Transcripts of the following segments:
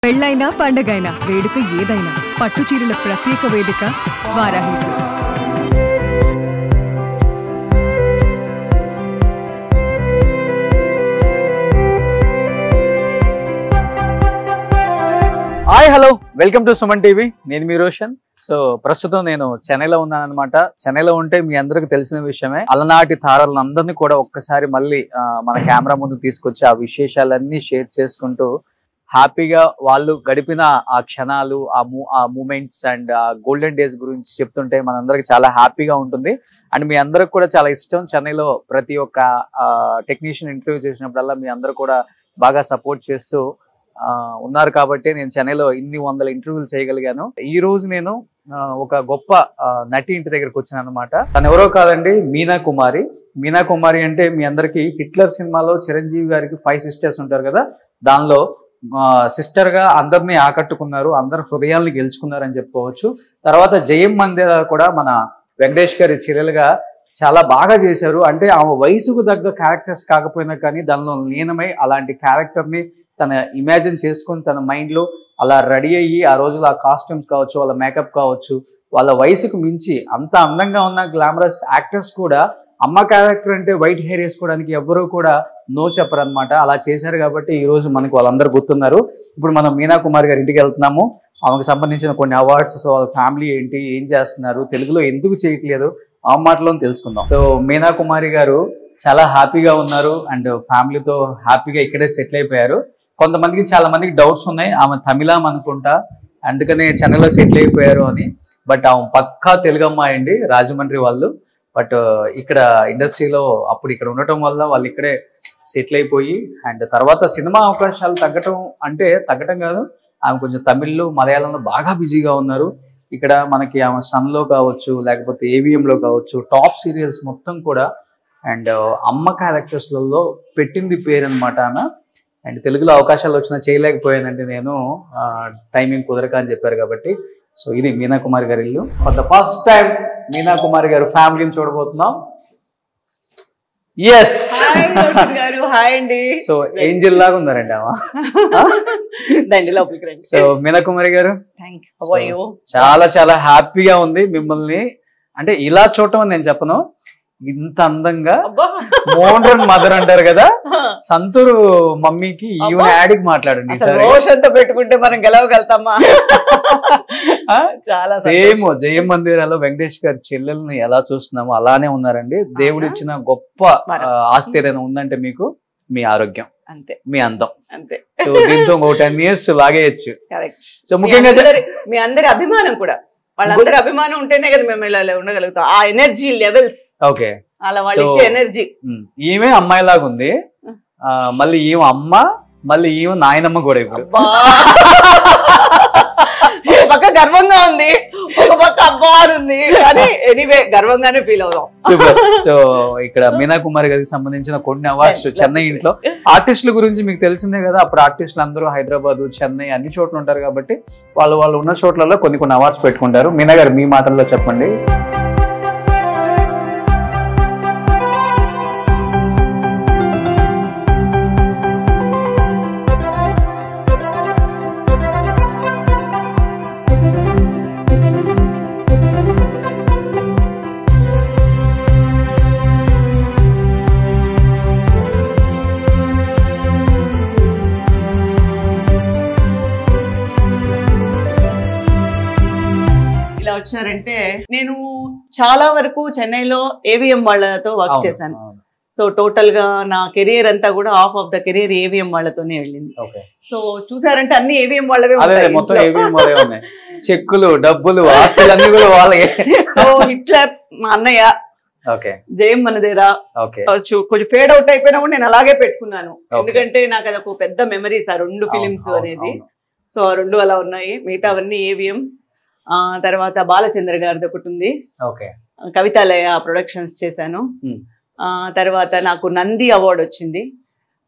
పెళ్ళైనా పండగైనా వేడుక ఏదైనా పట్టు చీరల ప్రత్యేక వేదిక Varahi silks. Hi hello welcome to Suman TV. నేను మీ రోషన్. సో ప్రస్తుతం నేను చెన్నైలో ఉన్నాను అనమాట. చెన్నైలో ఉంటే మీ అందరికి తెలిసిన విషయమే, అలనాటి తారలందరినీ కూడా ఒక్కసారి మళ్ళీ మన కెమెరా ముందు తీసుకొచ్చి ఆ విశేషాలన్నీ షేర్ చేసుకుంటూ హ్యాపీగా వాళ్ళు గడిపిన ఆ క్షణాలు, ఆ మూమెంట్స్ అండ్ ఆ గోల్డెన్ డేస్ గురించి చెప్తుంటే మనందరికి చాలా హ్యాపీగా ఉంటుంది. అండ్ మీ అందరికి కూడా చాలా ఇష్టం. చెన్నైలో ప్రతి ఒక్క టెక్నీషియన్ ఇంటర్వ్యూ చేసినప్పుడల్లా మీ అందరూ కూడా బాగా సపోర్ట్ చేస్తూ ఉన్నారు కాబట్టి నేను చెన్నైలో ఇన్ని వందల ఇంటర్వ్యూలు చేయగలిగాను. ఈ రోజు నేను ఒక గొప్ప నటి ఇంటి దగ్గరకు వచ్చాను అనమాట. తను ఎవరో కాదండి, మీనా కుమారి. మీనా కుమారి అంటే మీ అందరికి హిట్లర్ సినిమాలో చిరంజీవి గారికి 5 sisters ఉంటారు కదా, దానిలో సిస్టర్ గా అందరినీ ఆకట్టుకున్నారు, అందరి హృదయాల్ని గెలుచుకున్నారు అని చెప్పుకోవచ్చు. తర్వాత జయం మందిర కూడా మన వెంకటేష్ గారి చెల్లెలుగా చాలా బాగా చేశారు. అంటే ఆమె వయసుకు తగ్గ క్యారెక్టర్స్ కాకపోయినా కానీ దానిలో లీనమై అలాంటి క్యారెక్టర్ని తన ఇమాజిన్ చేసుకొని తన మైండ్లో అలా రెడీ అయ్యి ఆ రోజుల్లో ఆ కాస్ట్యూమ్స్ కావచ్చు, వాళ్ళ మేకప్ కావచ్చు, వాళ్ళ వయసుకు మించి అంత అందంగా ఉన్న గ్లామరస్ యాక్టర్స్ కూడా అమ్మ క్యారెక్టర్ అంటే వైట్ హెయిర్ వేసుకోవడానికి ఎవ్వరూ కూడా నో చెప్పరు అనమాట. అలా చేశారు కాబట్టి ఈ రోజు మనకు వాళ్ళందరూ గుర్తున్నారు. ఇప్పుడు మనం మీనా కుమారి గారి ఇంటికి వెళ్తున్నాము. ఆమెకు సంబంధించిన కొన్ని అవార్డ్స్, వాళ్ళ ఫ్యామిలీ ఏంటి, ఏం చేస్తున్నారు, తెలుగులో ఎందుకు చేయట్లేదు, ఆ మాటలో తెలుసుకుందాం. సో మీనా కుమారి గారు చాలా హ్యాపీగా ఉన్నారు అండ్ ఫ్యామిలీతో హ్యాపీగా ఇక్కడే సెటిల్ అయిపోయారు. కొంతమందికి చాలా మందికి డౌట్స్ ఉన్నాయి, ఆమె తమిళం అనుకుంటా అందుకనే చెన్నైలో సెటిల్ అయిపోయారు అని. బట్ ఆమె పక్కా తెలుగు అమ్మాయి అండి, రాజమండ్రి వాళ్ళు. బట్ ఇక్కడ ఇండస్ట్రీలో అప్పుడు ఇక్కడ ఉండటం వల్ల వాళ్ళు ఇక్కడే సెటిల్ అయిపోయి అండ్ తర్వాత సినిమా అవకాశాలు తగ్గటం కాదు, ఆమె కొంచెం తమిళ్లో మలయాళంలో బాగా బిజీగా ఉన్నారు. ఇక్కడ మనకి ఆమె సన్లో కావచ్చు, లేకపోతే ఏవిఎంలో కావచ్చు, టాప్ సీరియల్స్ మొత్తం కూడా అండ్ అమ్మ క్యారెక్టర్స్లలో పెట్టింది పేరు అనమాట ఆమె. అండ్ తెలుగులో అవకాశాలు వచ్చినా చేయలేకపోయానంటే నేను టైమింగ్ కుదరక అని చెప్పారు కాబట్టి. సో ఇది మీనా కుమారి గారి ఇల్లు. For the first time Meena Kumari గారు ఫ్యామిలీని చూడబోతున్నాం. ఎస్, సో ఏంజిల్ లాగా ఉన్నారండి ఆమె. సో మీనా కుమారి గారు చాలా చాలా హ్యాపీగా ఉంది మిమ్మల్ని. అంటే ఇలా చూడటం నేను చెప్పను, ఇంత అందంగా మోడ్రన్ మదర్ అంటారు కదా, సంతూరు మమ్మీకి ఈవెన్ యాడికి మాట్లాడండి. రోషంతో పెట్టుకుంటే మనం గెలవగలుగుతామా? చాలా సేమ్ జయం మందిరాలో వెంకటేష్ గారి చెల్లెల్ని ఎలా చూస్తున్నామో అలానే ఉన్నారండి. దేవుడు ఇచ్చిన గొప్ప ఆస్తి ఏదైనా ఉందంటే మీకు మీ ఆరోగ్యం అంతే, మీ అందం అంతే. సో దీంతో ఇంకో 10 years లాగేయచ్చు. సో ముఖ్యంగా మీ అందరి అభిమానం కూడా, వాళ్ళందరి అభిమానం ఉంటేనే కదా మేము ఇలా ఉండగలుగుతాం. ఆ ఎనర్జీ లెవెల్స్, ఓకే, అలా వాళ్ళు ఇచ్చే ఎనర్జీ. ఈమె అమ్మాయిలాగా ఉంది, మళ్ళీ ఈమె అమ్మ, మళ్ళీ ఈమె నాయనమ్మ కూడా. ఇప్పుడు ఒక పక్క గర్వంగా ఉంది, ఒక పక్క అబ్బా ఉంది, కానీ ఎనీవే గర్వంగానే ఫీల్ అవుదాం. సూపర్. సో ఇక్కడ మీనా కుమారి గారికి సంబంధించిన కొన్ని అవార్డ్స్ చెన్నై ఇంట్లో. ఆర్టిస్టుల గురించి మీకు తెలిసిందే కదా, అప్పుడు ఆర్టిస్టులు అందరూ హైదరాబాద్, చెన్నై అన్ని చోట్ల ఉంటారు కాబట్టి వాళ్ళు ఉన్న చోట్లలో కొన్ని అవార్డ్స్ పెట్టుకుంటారు. మీనా గారు మీ మాటల్లో చెప్పండి. వచ్చారంటే నేను చాలా వరకు చెన్నైలో ఏవిఎం వాళ్ళతో వర్క్ చేశాను. సో టోటల్ గా నా కెరియర్ అంతా కూడా half of the career AVM వాళ్ళతోనే వెళ్ళింది. సో చూసారంటే అన్ని ఏవిఎం వాళ్ళవే, చెక్కులు, డబ్బులు, ఆస్తులన్నీ కూడా వాళ్ళే. సో హిట్లర్ మా అన్నయ్య, జయం మనదేరా కొంచెం ఫేడ్ అవుట్ అయిపోయినా కూడా నేను అలాగే పెట్టుకున్నాను, ఎందుకంటే నాకు అది ఒక పెద్ద మెమరీస్ ఆ 2 ఫిలిమ్స్ అనేది. సో ఆ 2 అలా ఉన్నాయి, మిగతావన్నీ ఏవిఎం. తర్వాత బాలచంద్ర గారిది ఒకటి ఉంది, కవితాలయ ప్రొడక్షన్స్ చేశాను. తర్వాత నాకు నంది అవార్డు వచ్చింది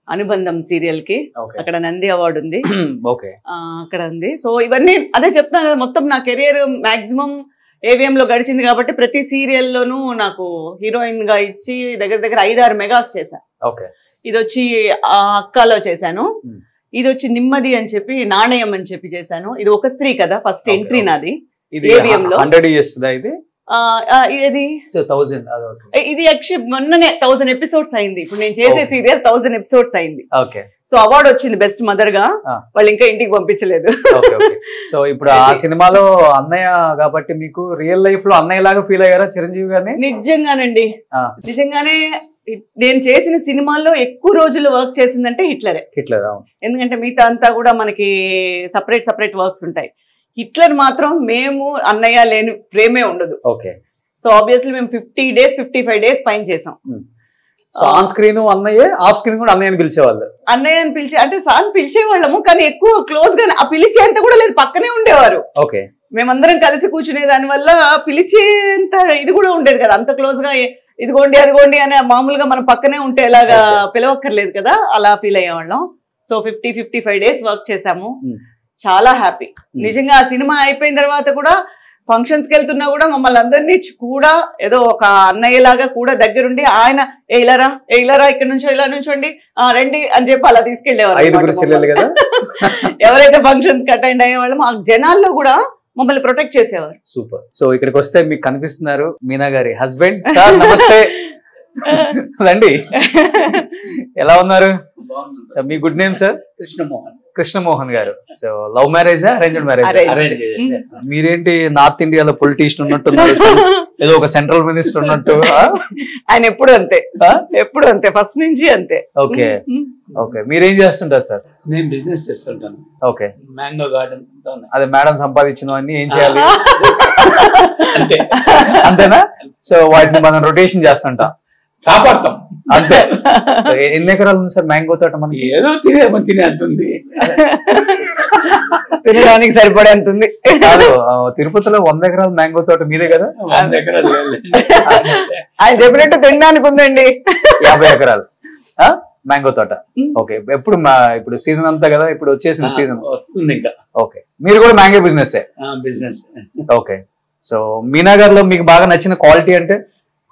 అనుబంధం సీరియల్ కి, అక్కడ నంది అవార్డు ఉంది, అక్కడ ఉంది. సో ఇవన్నీ అదే చెప్తాను కదా, మొత్తం నా కెరియర్ మాక్సిమం ఏవిఎం లో గడిచింది కాబట్టి ప్రతి సీరియల్లోనూ నాకు హీరోయిన్ గా ఇచ్చి దగ్గర 5-6 మెగాస్ చేశాను. ఇది వచ్చి అక్కలో చేశాను, ఇది వచ్చి నెమ్మది అని చెప్పి నాణయం అని చెప్పి చేశాను. ఇది ఒక స్త్రీ కదా, ఫస్ట్ ఎంట్రీ నాది AVM లో. 100 చేస్తుందా ఇది? ఇది యాక్చువల్లీ మొన్ననే 1000 ఎపిసోడ్స్ అయింది. ఇప్పుడు నేను చేసే సీరియల్ 1000 ఎపిసోడ్స్ అయింది. సో అవార్డు వచ్చింది బెస్ట్ మదర్ గా. వాళ్ళు ఇంకా ఇంటికి పంపించలేదు. సో ఇప్పుడు ఆ సినిమాలో అన్నయ్య కాబట్టి మీకు రియల్ లైఫ్ లో అన్నయ్య లాగా ఫీల్ అయ్యారా చిరంజీవి గారిని? నిజంగానండి, నిజంగానే. నేను చేసిన సినిమాల్లో ఎక్కువ రోజులు వర్క్ చేసిందంటే హిట్లరే. ఎందుకంటే మిగతా అంతా కూడా మనకి సపరేట్ వర్క్స్ ఉంటాయి. హిట్లర్ మాత్రం మేము అన్నయ్య లేని ప్రేమే ఉండదు. సో ఆబ్వియస్లీ మేము 50 days 55 days పైన చేసాం. ఆన్ స్క్రీన్ అన్నయ్య, ఆఫ్ స్క్రీన్ కూడా అన్నయ్యని పిలిచేవాళ్ళు. అన్నయ్యని పిలిచే అంటే సార్ పిలిచేవాళ్ళము, కానీ ఎక్కువ క్లోజ్ గా ఆ పిలిచేంత కూడా లేదు, పక్కనే ఉండేవారు. మేమందరం కలిసి కూర్చునే దాని వల్ల పిలిచేంత ఇది కూడా ఉండేది కదా, అంత క్లోజ్ గా ఇదిగోండి అదిగోండి అని మామూలుగా మనం పక్కనే ఉంటే ఎలాగా పిలవక్కర్లేదు కదా, అలా ఫీల్ అయ్యేవాళ్ళం. సో 50-55 days వర్క్ చేసాము. చాలా హ్యాపీ నిజంగా. ఆ సినిమా అయిపోయిన తర్వాత కూడా ఫంక్షన్స్ కి వెళ్తున్నా కూడా మమ్మల్ని అందరినీ కూడా ఏదో ఒక అన్నయ్యలాగా కూడా దగ్గరుండి ఆయన ఇలారా ఇక్కడ నుంచో ఇలా నుంచోండి రండి అని చెప్పి అలా తీసుకెళ్లేవారు. ఎవరైతే ఫంక్షన్స్ కి అటెండ్ అయ్యేవాళ్ళం ఆ జనాల్లో కూడా మమ్మల్ని ప్రొటెక్ట్ చేసేవారు. సూపర్. సో ఇక్కడికి వస్తే మీకు కనిపిస్తున్నారు మీనా గారి హస్బెండ్. సార్ నమస్తే, రండి. ఎలా ఉన్నారు సార్? మీ గుడ్ నేమ్ సార్? కృష్ణమోహన్ గారు. సో లవ్ మ్యారేజా, అరేంజ్డ్ మ్యారేజ్? మీరేంటి నార్త్ ఇండియాలో పొలిటీషియన్ ఉన్నట్టు, ఏదో ఒక సెంట్రల్ మినిస్టర్ ఉన్నట్టు? ఆయన ఎప్పుడు అంతే ఫస్ట్ నుంచి అంతే. ఓకే. మీరేం చేస్తుంటారు సార్? నేను బిజినెస్ చేస్తుంటాను. ఓకే. Mango garden. అదే మేడం సంపాదించినవన్నీ ఏం చేయాలి అంతేనా? సో వాటిని మనం రొటేషన్ చేస్తుంటాం, కాపాడతాం అంతే. సో ఎన్ని ఎకరాలు ఉంది సార్ మ్యాంగో తోట? మనకి ఏదో తినేంతుంది, తినడానికి సరిపడే అంతుంది. కాదు, తిరుపతిలో 100 ఎకరాలు మ్యాంగో తోట మీదే కదా? 100 ఎకరాలు ఆయన చెప్పినట్టు తినడానికి ఉందండి. 50 ఎకరాలు మ్యాంగో తోట. ఓకే. ఇప్పుడు సీజన్ అంతా కదా, ఇప్పుడు వచ్చేసిన సీజన్ వస్తుంది ఇంకా. ఓకే. మీరు కూడా mango business? Okay. So Meena గారిలో మీకు బాగా నచ్చిన క్వాలిటీ అంటే?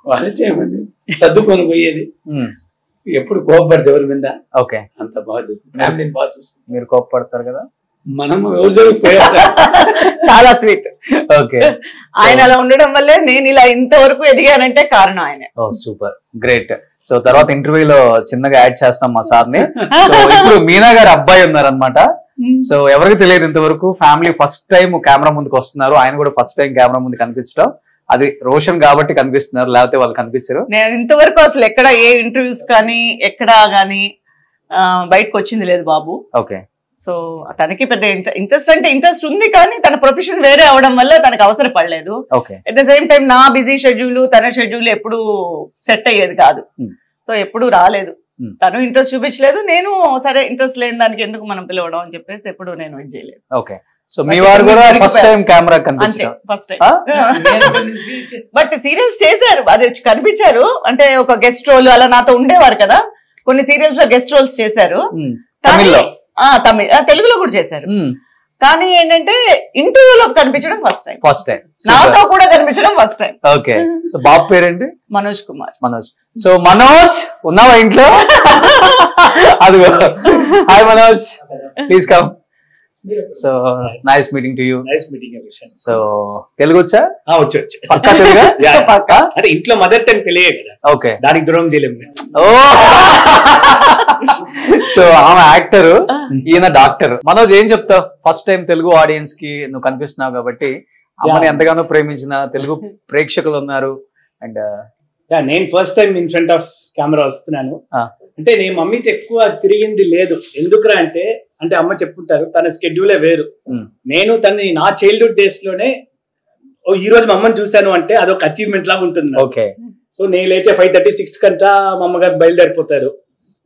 క్వాలిటీ ఏమండి, సర్దుకొని పోయేది, ఎప్పుడు కోపపడదు ఎవరి మీద. ఓకే. అంత బాగా చూస్తుంది, ఫ్యామిలీని బాగా చూస్తుంది. మీరు కోపపడతారు కదా? మనము రోజు చాలా స్వీట్. ఓకే. ఆయన అలా ఉండడం వల్లే నేను ఇలా ఇంతవరకు ఎదిగానంటే కారణం ఆయన. ఓ సూపర్, గ్రేట్. సో తర్వాత ఇంటర్వ్యూలో చిన్నగా యాడ్ చేస్తాం మా సార్ ని. ఇప్పుడు మీనా గారి అబ్బాయి ఉన్నారనమాట. సో ఎవరికి తెలియదు ఇంతవరకు, ఫ్యామిలీ ఫస్ట్ టైం కెమెరా ముందుకు వస్తున్నారు. ఆయన కూడా ఫస్ట్ టైం కెమెరా ముందు కనిపించడం, అది రోషన్ కాబట్టి కనిపిస్తున్నారు, లేకపోతే వాళ్ళు కనిపించరు. నేను ఇంతవరకు అసలు ఎక్కడ ఏ ఇంటర్వ్యూస్ కానీ ఎక్కడా కానీ బయటకు వచ్చింది లేదు బాబు. ఓకే. సో తనకి పెద్ద ఇంట్రెస్ట్ ఉంది, కానీ తన ప్రొఫెషన్ వేరే అవడం వల్ల తనకు అవసరం పడలేదు. అట్ ద సేమ్ టైం నా బిజీ షెడ్యూల్ తన షెడ్యూల్ ఎప్పుడు సెట్ అయ్యేది కాదు. సో ఎప్పుడు రాలేదు, తను ఇంట్రెస్ట్ చూపించలేదు, నేను సరే ఇంట్రెస్ట్ లేని దానికి ఎందుకు మనం పిలవడం అని చెప్పేసి ఎప్పుడు నేను ఇది చేయలేదు. ఓకే. సో మీ వారు కూడా ఫస్ట్ టైం కెమెరా కనిపించారు? First time. బట్ సీరియల్స్ చేశారు, అది కనిపించారు. అంటే ఒక గెస్ట్ రోల్ అలా నాతో ఉండేవారు కదా, కొన్ని సీరియల్స్ లో గెస్ట్ రోల్స్ చేశారు. తెలుగులో కూడా చేశారు. కానీ ఏంటంటే ఇంటర్వ్యూలో కనిపించడం ఫస్ట్ టైం, నాతో కూడా కనిపించడం ఫస్ట్ టైం. ఓకే. సో బాబు పేరేంటి? మనోజ్ కుమార్. సో మనోజ్ ఉన్నావా ఇంట్లో? అదిగో. Hi Manoj, please come. So nice meeting to you. So Telugu వచ్చా? వచ్చు. పక్కా తెలుగా? పక్కా. అంటే ఇంట్లో మదర్ టంగ్ తెలియదు కదా. ఓకే. దానికి దూరం చేయలేము. ఓ. సో ఆమె యాక్టర్, ఈయన డాక్టర్. మనోజ్ ఏం చెప్తావు? ఫస్ట్ టైం తెలుగు ఆడియన్స్ కి నువ్వు కనిపిస్తున్నావు కాబట్టి, అమ్మని ఎంతగానో ప్రేమించిన తెలుగు ప్రేక్షకులు ఉన్నారు. అండ్ నేను first time in front of camera వస్తున్నాను. అంటే నేను మమ్మీతో ఎక్కువ తిరిగింది లేదు. ఎందుకురా అంటే అమ్మ చెప్పుంటారు తన స్కెడ్యూలే వేరు. నేను తనని నా చైల్డ్హుడ్ డేస్ లోనే ఈ రోజు మా అమ్మని చూశాను అంటే అదొక అచీవ్మెంట్ లాగా ఉంటుంది. ఓకే. సో నేను లేచే 5:30-6 కంతా మా అమ్మగారు బయలుదేరిపోతారు.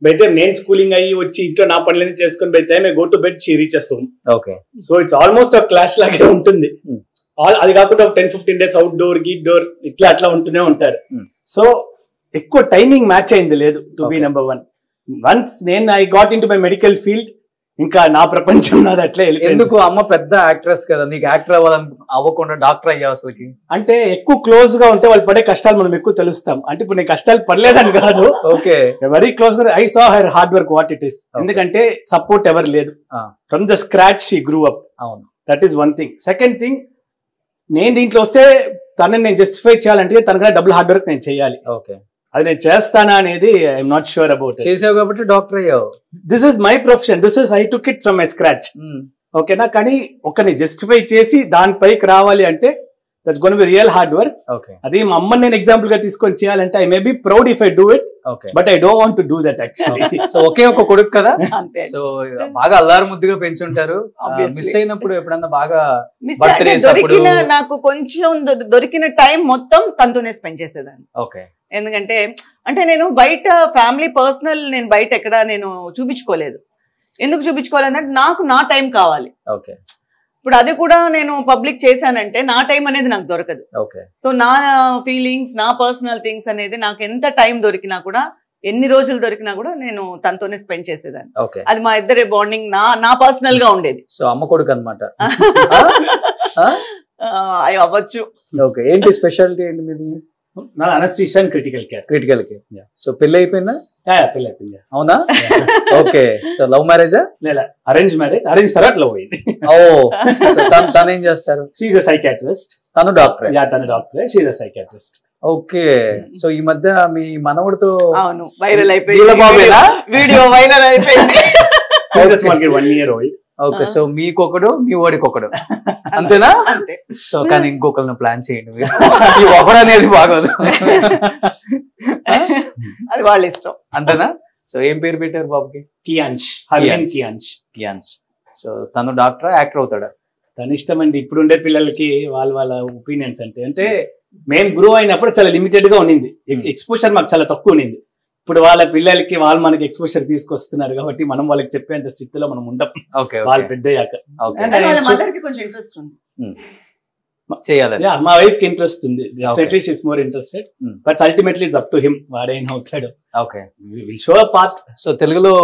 బయట నేను స్కూలింగ్ అయ్యి వచ్చి ఇంట్లో నా పనులన్నీ చేసుకుని బయట may go to bed, she reaches home. Okay. So it's almost ఒక క్లాస్ లాగే ఉంటుంది. అది కాకుండా ఒక 10-15 days అవుట్డోర్ గీట్డోర్ ఇట్లా అట్లా ఉంటూనే ఉంటారు. సో ఎక్కువ టైమింగ్ మ్యాచ్ అయింది లేదు టు బి నెంబర్ 1. వన్స్ నేను I got in to my medical field, ఇంకా నా ప్రపంచం నాది అట్లే వెళ్ళిపోయింది. ఎందుకు అమ్మ పెద్ద యాక్ట్రెస్ కదా, నీకు యాక్టర్ అవ్వకుండా డాక్టర్ అయ్యా అసలుకి? అంటే ఎక్కువ క్లోజ్ గా ఉంటే వాళ్ళు పడే కష్టాలు మనం ఎక్కువ తెలుస్తాం. అంటే ఇప్పుడు నేను కష్టాలు పడలేదని కాదు, ఓకే వెరీ క్లోజ్ గా I saw her hard work what it is. ఎందుకంటే సపోర్ట్ ఎవరు లేదు, from the scratch she grew up. అవును, that is one thing. Second thing, నేను దీంట్లో వస్తే తనని నేను జస్టిఫై చేయాలంటే తనకన్నా డబుల్ హార్డ్ వర్క్ నేను చేయాలి. ఓకే, అది నేను చేస్తానా అనేది ఐఎమ్ నాట్ షూర్ అబౌట్. చేసావు కాబట్టి డాక్టర్ అయ్యావు. This is my profession, this is I took it from my scratch. ఓకేనా? కానీ ఒకరిని జస్టిఫై చేసి దానిపైకి రావాలి అంటే that's gonna be real hard work. Okay, అది మా అమ్మని నేను ఎగ్జాంపుల్ గా తీసుకొని చేయాలంటే I may be proud if I do it, but I don't want to do that actually. So ఒకే ఒక కొడుకు కదా, అంతే. సో బాగా అల్లారు ముద్దుగా పెంచుంటారు. మిస్ అయినప్పుడు ఎప్పుడన్నా బాగా మిస్ దొరికిన నాకు కొంచెం దొరికిన టైం మొత్తం తనతోనే స్పెండ్ చేసేదాన్ని. ఓకే, ఎందుకంటే అంటే నేను బయట ఫ్యామిలీ పర్సనల్ నేను బయట ఎక్కడ నేను చూపించుకోలేదు. ఎందుకు చూపించుకోవాలంటే నాకు నా టైం కావాలి. ఓకే, ఇప్పుడు అది కూడా నేను పబ్లిక్ చేశానంటే నా టైం అనేది నాకు దొరకదు. ఓకే, సో నా ఫీలింగ్స్, నా పర్సనల్ థింగ్స్ అనేది నాకు ఎంత టైం దొరికినా కూడా, ఎన్ని రోజులు దొరికినా కూడా నేను తనతోనే స్పెండ్ చేసేదాన్ని. ఓకే, అది మా ఇద్దరి బాండింగ్ నా పర్సనల్ గా ఉండేది. సో అమ్మ కొడుకు అనమాట. అవి అవ్వచ్చు. ఓకే, ఏంటి స్పెషాలిటీ ఏంటి మీది? నా anaesthesia and critical care. Critical care. So పెళ్లి అయిపోయిందా? పెళ్లి అయిపోయింది. అవునా? ఓకే, సో లవ్ మ్యారేజా? లేదా అరేంజ్ మ్యారేజ్. అరేంజ్ తర్వాత లవ్ అయింది. ఓ, సో తను ఏం చేస్తారు? She is a psychiatrist. తను డాక్టర్? యా, తను doctor, she is a psychiatrist. Okay, so ఈ మధ్య మీ మనవడితో అవును వైరల్ అయిపోయింది, వీడియో వైరల్ అయిపోయింది. 1 year old. ఓకే, సో మీకొకడు మీ ఓడికొకడు అంతేనా? సో కానీ ఇంకొకరిని ప్లాన్ చేయండి మీరు, ఈ ఒకడు అనేది బాగోదు. అది వాళ్ళ ఇష్టం. అంతేనా? సో ఏం పేరు పెట్టారు బాబుకి? కియాన్ష్. కియాన్ష్. సో తను డాక్టర్ యాక్టర్ అవుతాడా? తన ఇష్టం అండి. ఇప్పుడు ఉండే పిల్లలకి వాళ్ళ ఒపీనియన్స్ అంటే మేము గ్రో అయినప్పుడు చాలా లిమిటెడ్ గా ఉండింది, ఎక్స్పోజర్ మాకు చాలా తక్కువ ఉండింది. ఇప్పుడు వాళ్ళ పిల్లలకి వాళ్ళు మనకి ఎక్స్పోజర్ తీసుకొస్తున్నారు కాబట్టి మనం వాళ్ళకి చెప్పేంత స్థితిలో మనం ఉండం. వాళ్ళు పెద్దయ్యాక మా వైఫ్ కి ఇంట్రెస్ట్ ఉంది. Definitely she is more interested, but ultimately it's up to him, వాడేనా అవుతాడు. Okay, we will show a path. So తెలుగులో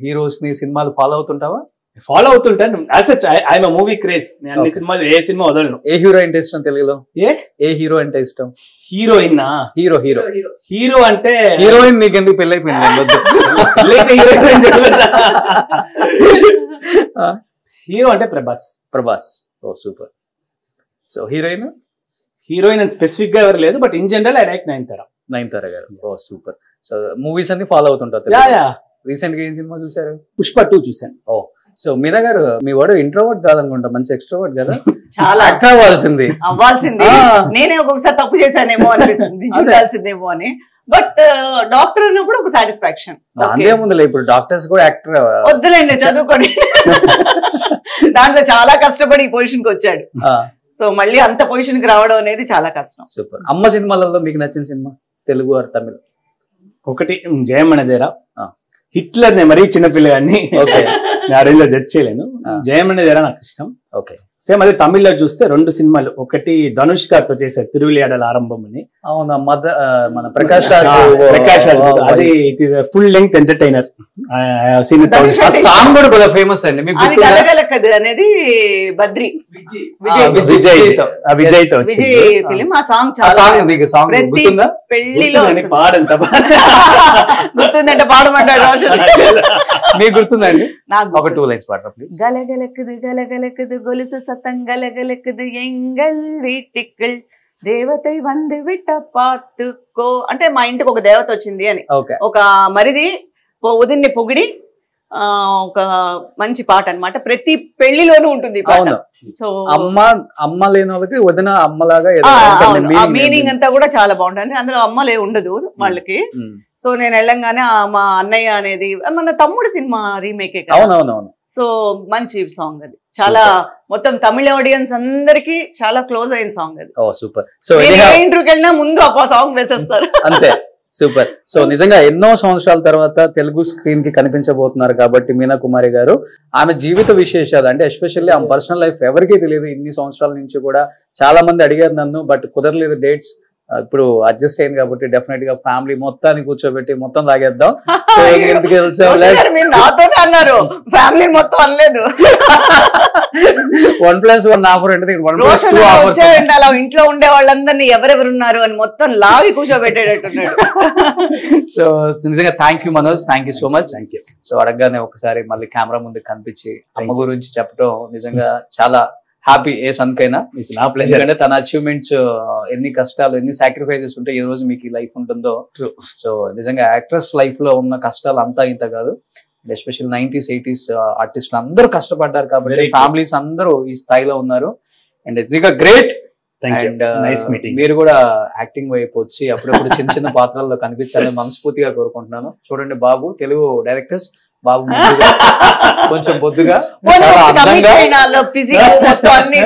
హీరోస్ ని సినిమాలు ఫాలో అవుతుంటావా? ఫాలో అవుతుంటాను. As such I am a movie craze. నేను అన్ని సినిమాలు ఏ సినిమా వదలను. ఏ హీరో అంటే ఇష్టం తెలుగులో? ఏ హీరో అంటే ఇష్టం? హీరోయిన్. హీరో అంటే హీరోయిన్ నీకు ఎందుకు పెళ్లి అయిపోయింది? హీరో అంటే ప్రభాస్. ఓ సూపర్. సో హీరోయిన్ అని స్పెసిఫిక్ గా ఎవరు లేదు, but in general I like Nayanthara గారు. ఓ సూపర్. సో మూవీస్ అన్ని ఫాలో అవుతుంటారు. రీసెంట్ గా ఏం సినిమా చూసారు? పుష్ప 2 చూసాను. ఓ, సో మీనా గారు మీ వాడు ఇంట్రోవర్ట్ కాదనుకుంటా, మంచి ఎక్స్ట్రోవర్ట్ కదా? చాలా అవ్వాల్సింది. నేనే ఒక్కొక్కసారి తప్పు చేశానేమో అనిపిస్తుంది, చూడాల్సిందేమో అని. బట్ డాక్టర్ అన్నప్పుడు ఒక సాటిస్ఫాక్షన్. అంతేముందులే, ఇప్పుడు డాక్టర్స్ కూడా యాక్టర్. వద్దులేండి, చదువుకోండి. దాంట్లో చాలా కష్టపడి ఈ పొజిషన్ కి వచ్చాడు. సో మళ్ళీ అంత పొజిషన్ కి రావడం అనేది చాలా కష్టం. సూపర్. అమ్మ సినిమాలలో మీకు నచ్చిన సినిమా తెలుగు ఆర్ తమిళ్? ఒకటి జయమణదేరా. హిట్లర్ నే మరీ చిన్నపిల్లగాన్ని ఆ రేంజ్ లో జడ్జ్ చేయలేను. జయమణదేరా నాకు ఇష్టం. ఓకే, సేమ్ అదే తమిళ్లో చూస్తే 2 సినిమాలు. ఒకటి ధనుష్ గారితో చేసే తిరువిలియాడల ఆరంభం అని. అవునా, మన ప్రకాష్ రాజ్. అది it is full length entertainer. Song కూడా చాలా ఫేమస్ అండి. అనేది బద్రి విజయ్ తో ఫిలిం. ఆ సాంగ్ పెళ్లిలో పాడంత గుర్తుందంటే పాడమంటాడు. మీకు గుర్తుందండి? నాకు ఒక 2 లైన్స్ పాడరా ప్లీజ్. గలగలకుదు గలగలకుదు గొలుసు சத்தம் கலகலக்குது எங்கள் வீட்டுக்குள் దేవతై వంది విట్ట పాతుకో అంటే మా ఇంటికి ఒక దేవత వచ్చింది అని ఒక మరిది వదిన్ని పొగిడి ఒక మంచి పాట అన్నమాట. ప్రతి పెళ్లిలోనూ ఉంటుంది ఈ పాట. సో అమ్మ లేని వాళ్ళకి వదిన అమ్మలాగా మీనింగ్ అంతా కూడా చాలా బాగుంటుంది. అందులో అమ్మలే ఉండదు వాళ్ళకి. సో నేను వెళ్ళంగానే మా అన్నయ్య అనేది మన తమ్ముడు సినిమా రీమేకే కదా. సో మంచి సాంగ్ అది. చాలా మొత్తం తమిళ ఆడియన్స్ అందరికి చాలా క్లోజ్ అయిన సాంగ్ అది. సూపర్. సో ఇంటర్వ్యూకి వెళ్ళినా ముందు ఆ సాంగ్ వేసేస్తారు. అంతే, సూపర్. సో నిజంగా ఎన్నో సంవత్సరాల తర్వాత తెలుగు స్క్రీన్ కి కనిపించబోతున్నారు కాబట్టి మీనా కుమారి గారు, ఆమె జీవిత విశేషాలు అంటే ఎస్పెషల్లీ ఆమె పర్సనల్ లైఫ్ ఎవరికీ తెలియదు. ఇన్ని సంవత్సరాల నుంచి కూడా చాలా మంది అడిగారు నన్ను, బట్ కుదరలేదు డేట్స్. ఇప్పుడు అడ్జస్ట్ అయింది కాబట్టి డెఫినెట్ గా ఫ్యామిలీ మొత్తాన్ని కూర్చోబెట్టి మొత్తం తాగేద్దాం. సో ఎందుకు మీరు నాతోనే అన్నారు, ఫ్యామిలీ మొత్తం అనలేదు. 1+1 ఆఫర్ అంటే 1+2 ఆఫర్. అలా ఇంట్లో ఉండే వాళ్ళందరినీ ఎవరెవరు ఉన్నారు అని మొత్తం లాగి కూర్చోబెట్టేటట్టున్నాడు. సో నిజంగా thank you Manoj, thank you so much. So అడగగానే ఒకసారి మళ్ళీ కెమెరా ముందు కనిపించి అమ్మ గురించి చెప్పడం నిజంగా చాలా హ్యాపీ ఏ సన్కైనా. ఎందుకంటే తన అచీవ్మెంట్స్ ఎన్ని కష్టాలు ఎన్ని సాక్రిఫైజెస్ ఉంటే ఈ రోజు మీకు ఈ లైఫ్ ఉంటుందో. సో నిజంగా యాక్ట్రెస్ లైఫ్ లో ఉన్న కష్టాలు అంతా ఇంత కాదు. ఎస్పెషల్ 90s 80s ఆర్టిస్టులు అందరూ కష్టపడ్డారు కాబట్టి ఫ్యామిలీస్ అందరూ ఈ స్థాయిలో ఉన్నారు. And it's great. అండ్ మీరు కూడా యాక్టింగ్ వైపు వచ్చి అప్పుడప్పుడు చిన్న చిన్న పాత్రల్లో కనిపించాలని మనస్ఫూర్తిగా కోరుకుంటున్నాను. చూడండి బాబు, తెలుగు డైరెక్టర్స్ బాబు కొంచెం బొద్దుగా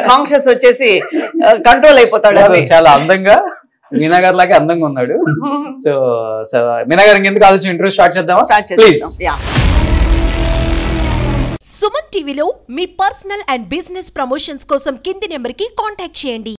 కాన్షియస్ వచ్చేసి కంట్రోల్ అయిపోతాడు. చాలా అందంగా మీనా గారి లాగే అందంగా ఉన్నాడు. సో మీనా గారికి ఎందుకు ఆలోచన ఇంటర్వ్యూ స్టార్ట్ చేద్దామా? ప్లీజ్. సుమన్ టీవీలో మీ పర్సనల్ అండ్ బిజినెస్ ప్రమోషన్స్ కోసం కింది నెంబర్ కి కాంటాక్ట్ చేయండి.